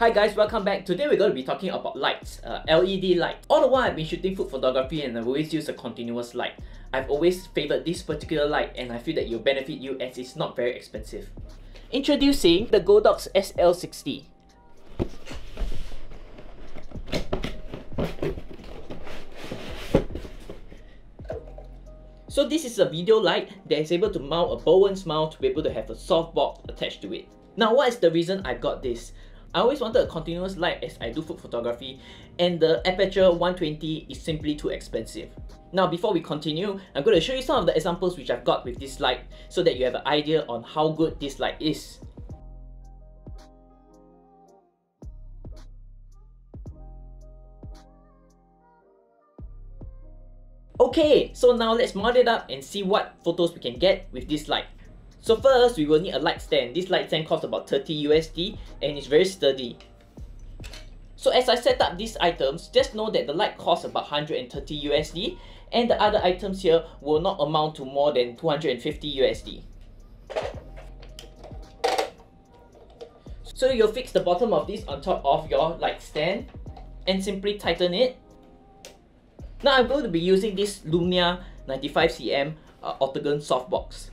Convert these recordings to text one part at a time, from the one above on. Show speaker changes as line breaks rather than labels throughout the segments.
Hi guys, welcome back. Today we're going to be talking about lights, LED light. All the while I've been shooting food photography and I've always used a continuous light. I've always favoured this particular light and I feel that it will benefit you as it's not very expensive. Introducing the Godox SL60. So this is a video light that is able to mount a Bowen smile to be able to have a softbox attached to it. Now what is the reason I got this? I always wanted a continuous light as I do food photography and the APUTURE 120 is simply too expensive. Now before we continue, I'm going to show you some of the examples which I've got with this light so that you have an idea on how good this light is. Okay, so now let's mount it up and see what photos we can get with this light. So first, we will need a light stand. This light stand costs about 30 USD and it's very sturdy. So as I set up these items, just know that the light costs about 130 USD and the other items here will not amount to more than 250 USD. So you'll fix the bottom of this on top of your light stand and simply tighten it. Now I'm going to be using this Lumia 95cm octagon softbox.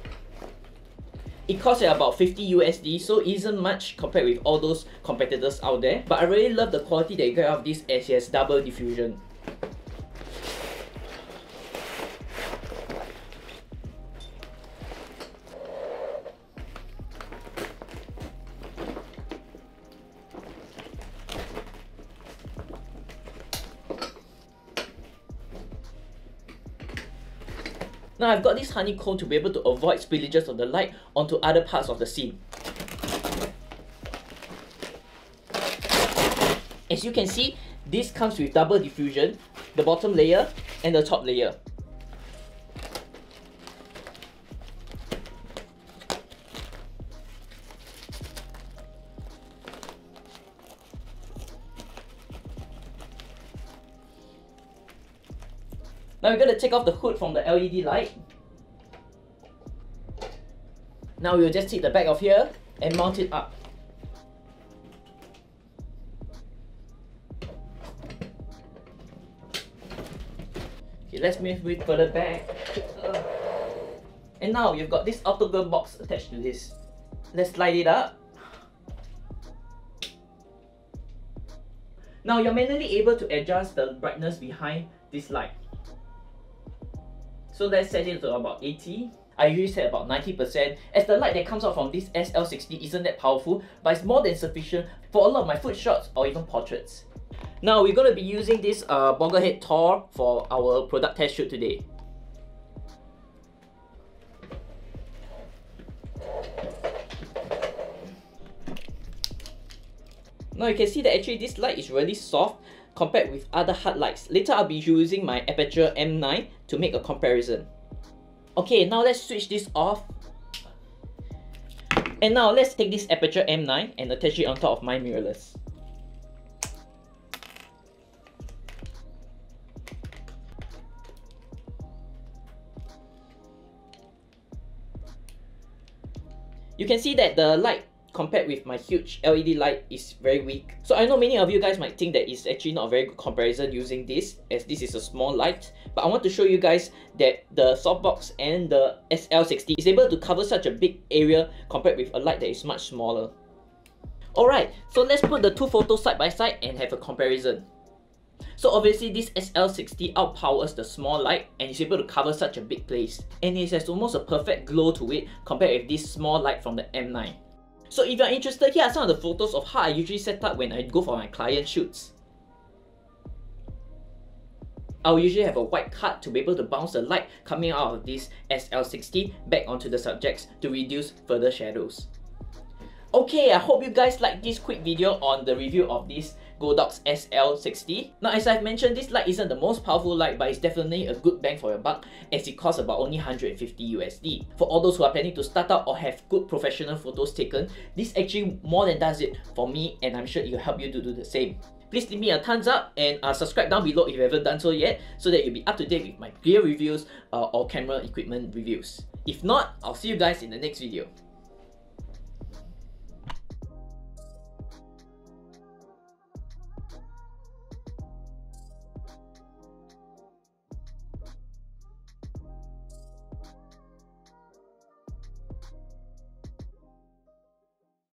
It costs about 50 USD, so isn't much compared with all those competitors out there. But I really love the quality that you get out of this as it has double diffusion. Now I've got this honeycomb to be able to avoid spillages of the light onto other parts of the scene. As you can see, this comes with double diffusion, the bottom layer and the top layer. Now we're going to take off the hood from the LED light. Now we'll just take the back of here and mount it up. Okay, let's move it further back. And now you've got this octagon box attached to this. Let's slide it up. Now you're manually able to adjust the brightness behind this light. So let's set it to about 80. I usually set about 90% as the light that comes out from this SL60 isn't that powerful, but it's more than sufficient for a lot of my food shots or even portraits. Now we're going to be using this Bogglehead Tor for our product test shoot today. Now you can see that actually this light is really soft compared with other hard lights. Later I'll be using my APUTURE M9 to make a comparison. Okay, now let's switch this off. And now let's take this APUTURE M9 and attach it on top of my mirrorless. You can see that the light compared with my huge LED light is very weak. So I know many of you guys might think that it's actually not a very good comparison using this, as this is a small light, but I want to show you guys that the softbox and the SL60 is able to cover such a big area compared with a light that is much smaller. Alright, so let's put the two photos side by side and have a comparison. So obviously this SL60 outpowers the small light and is able to cover such a big place, and it has almost a perfect glow to it compared with this small light from the M9. So if you're interested, here are some of the photos of how I usually set up when I go for my client shoots. I'll usually have a white card to be able to bounce the light coming out of this SL60 back onto the subjects to reduce further shadows. Okay, I hope you guys liked this quick video on the review of this Godox SL60. Now as I've mentioned, this light isn't the most powerful light, but it's definitely a good bang for your buck as it costs about only 150 USD. For all those who are planning to start out or have good professional photos taken, this actually more than does it for me, and I'm sure it will help you to do the same. Please leave me a thumbs up and subscribe down below if you haven't done so yet, so that you'll be up to date with my gear reviews or camera equipment reviews. If not, I'll see you guys in the next video.